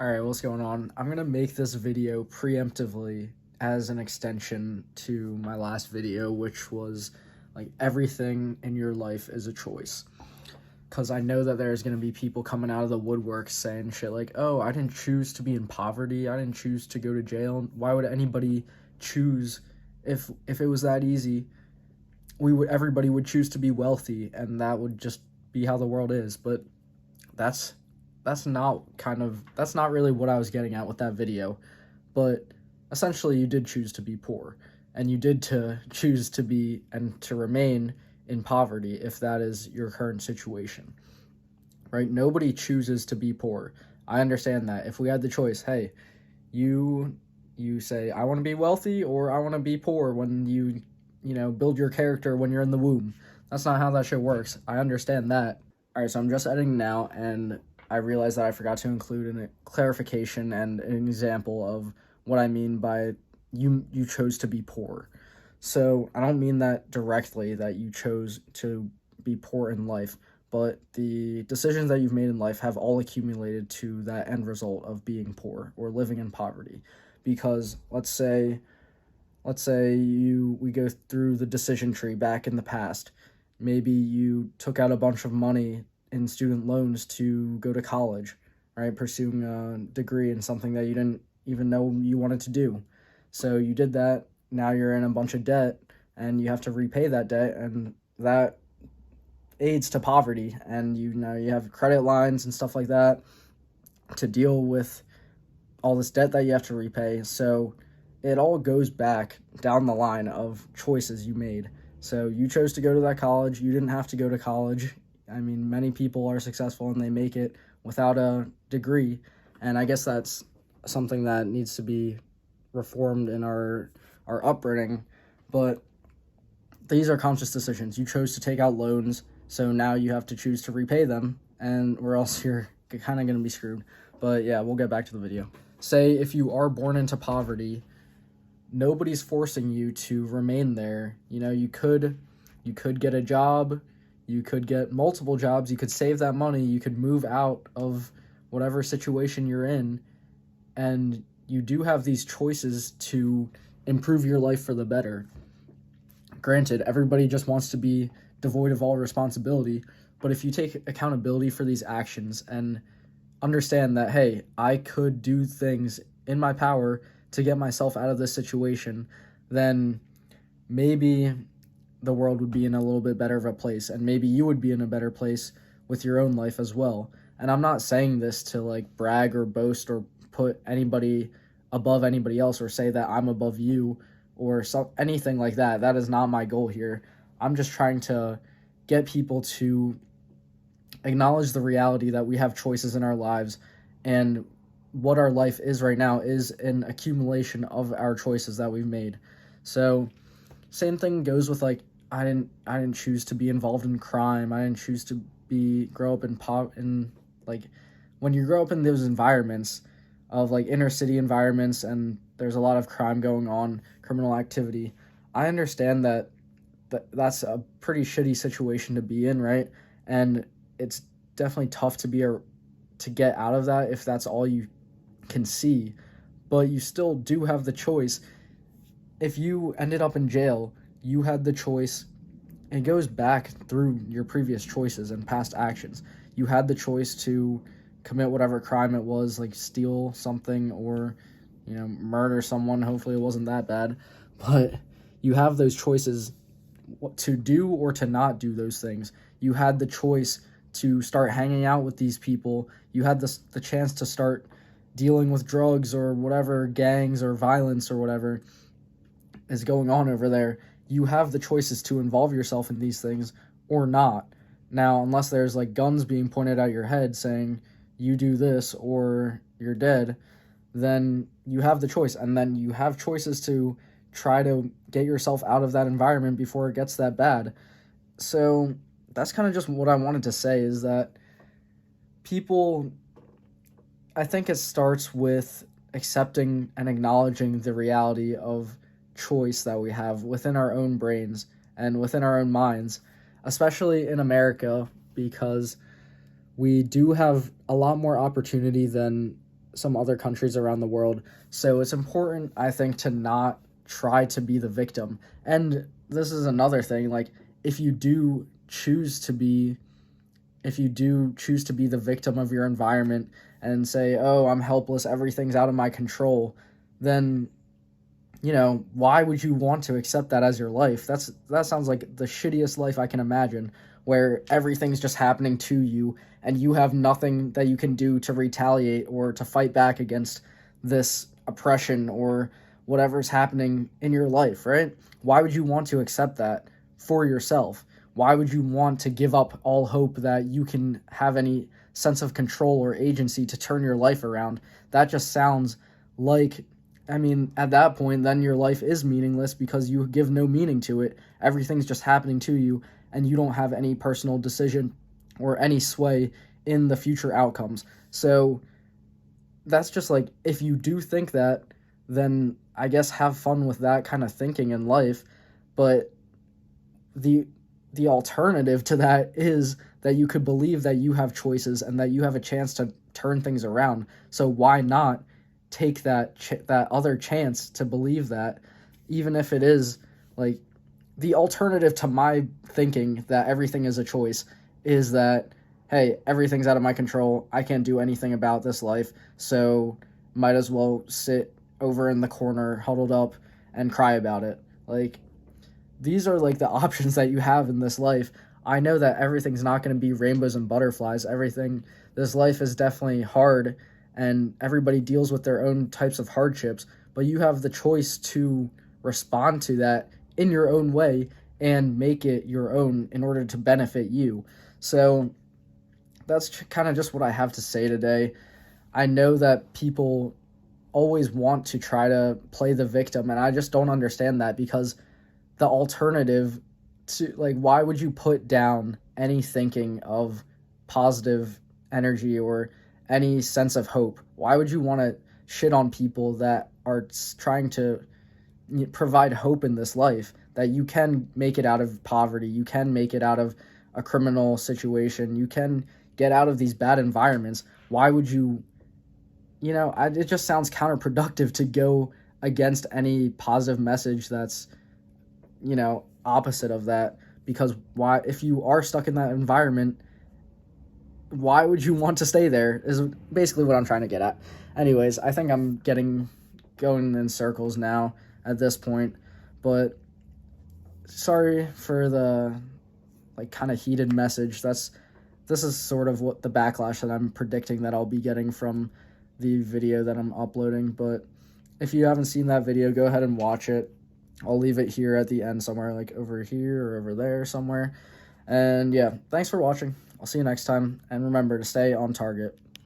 Alright, what's going on? I'm gonna make this video preemptively as an extension to my last video, which was like everything in your life is a choice. Because I know that there's gonna be people coming out of the woodwork saying shit like, oh, I didn't choose to be in poverty, I didn't choose to go to jail. Why would anybody choose if it was that easy? Everybody would choose to be wealthy and that would just be how the world is. But that's that's not really what I was getting at with that video. But essentially you did choose to be poor, and you did to choose to be and to remain in poverty if that is your current situation, right? Nobody chooses to be poor. I understand that. If we had the choice, hey, you say I want to be wealthy or I want to be poor when you build your character when you're in the womb. That's not how that shit works. I understand that. All right, so I'm just editing now, and I realized that I forgot to include a clarification and an example of what I mean by you chose to be poor. So I don't mean that directly, that you chose to be poor in life, but the decisions that you've made in life have all accumulated to that end result of being poor or living in poverty. Because let's say we go through the decision tree back in the past. Maybe you took out a bunch of money in student loans to go to college, right? Pursuing a degree in something that you didn't even know you wanted to do. So you did that. Now you're in a bunch of debt and you have to repay that debt, and that aids to poverty. And you have credit lines and stuff like that to deal with all this debt that you have to repay. So it all goes back down the line of choices you made. So you chose to go to that college. You didn't have to go to college. I mean, many people are successful and they make it without a degree. And I guess that's something that needs to be reformed in our upbringing. But these are conscious decisions. You chose to take out loans, so now you have to choose to repay them, or else you're kind of going to be screwed. But yeah, we'll get back to the video. Say if you are born into poverty, nobody's forcing you to remain there. You could get a job, you could get multiple jobs, you could save that money, you could move out of whatever situation you're in, and you do have these choices to improve your life for the better. Granted, everybody just wants to be devoid of all responsibility, but if you take accountability for these actions and understand that, hey, I could do things in my power to get myself out of this situation, then maybe the world would be in a little bit better of a place, and maybe you would be in a better place with your own life as well. And I'm not saying this to like brag or boast or put anybody above anybody else or say that I'm above you or anything like that. That is not my goal here. I'm just trying to get people to acknowledge the reality that we have choices in our lives, and what our life is right now is an accumulation of our choices that we've made. So same thing goes with like I didn't choose to be involved in crime. I didn't choose to grow up in like, when you grow up in those environments of like inner city environments and there's a lot of crime going on, criminal activity. I understand that's a pretty shitty situation to be in, right? And it's definitely tough to get out of that if that's all you can see, but you still do have the choice. If you ended up in jail, you had the choice. It goes back through your previous choices and past actions. You had the choice to commit whatever crime it was, like steal something or murder someone. Hopefully it wasn't that bad, but you have those choices to do or to not do those things. You had the choice to start hanging out with these people. You had the chance to start dealing with drugs or whatever, gangs or violence or whatever is going on over there. You have the choices to involve yourself in these things or not. Now, unless there's like guns being pointed at your head saying you do this or you're dead, then you have the choice, and then you have choices to try to get yourself out of that environment before it gets that bad. So that's kind of just what I wanted to say, is that I think it starts with accepting and acknowledging the reality of choice that we have within our own brains and within our own minds, especially in America, because we do have a lot more opportunity than some other countries around the world. So it's important, I think, to not try to be the victim. And this is another thing, like, if you do choose to be the victim of your environment and say, oh, I'm helpless, everything's out of my control, then, why would you want to accept that as your life? That sounds like the shittiest life I can imagine, where everything's just happening to you and you have nothing that you can do to retaliate or to fight back against this oppression or whatever's happening in your life, right? Why would you want to accept that for yourself? Why would you want to give up all hope that you can have any sense of control or agency to turn your life around? That just sounds like, at that point, then your life is meaningless because you give no meaning to it. Everything's just happening to you, and you don't have any personal decision or any sway in the future outcomes. So that's just like, if you do think that, then I guess have fun with that kind of thinking in life. But the alternative to that is that you could believe that you have choices and that you have a chance to turn things around. So why not take that other chance to believe that, even if it is like the alternative to my thinking that everything is a choice is that, hey, everything's out of my control. I can't do anything about this life, so might as well sit over in the corner huddled up and cry about it. Like, these are like the options that you have in this life. I know that everything's not going to be rainbows and butterflies. This life is definitely hard, and everybody deals with their own types of hardships, but you have the choice to respond to that in your own way and make it your own in order to benefit you. So that's kind of just what I have to say today. I know that people always want to try to play the victim, and I just don't understand that, because the alternative to, like, why would you put down any thinking of positive energy or any sense of hope? Why would you want to shit on people that are trying to provide hope in this life, that you can make it out of poverty, you can make it out of a criminal situation, you can get out of these bad environments? Why would you, it just sounds counterproductive to go against any positive message that's, opposite of that. Because why, if you are stuck in that environment, why would you want to stay there, is basically what I'm trying to get at. Anyways, I think I'm going in circles now at this point, but sorry for the kind of heated message. This is sort of what the backlash that I'm predicting that I'll be getting from the video that I'm uploading. But if you haven't seen that video, go ahead and watch it. I'll leave it here at the end somewhere, like over here or over there somewhere. And yeah, thanks for watching. I'll see you next time, and remember to stay on target.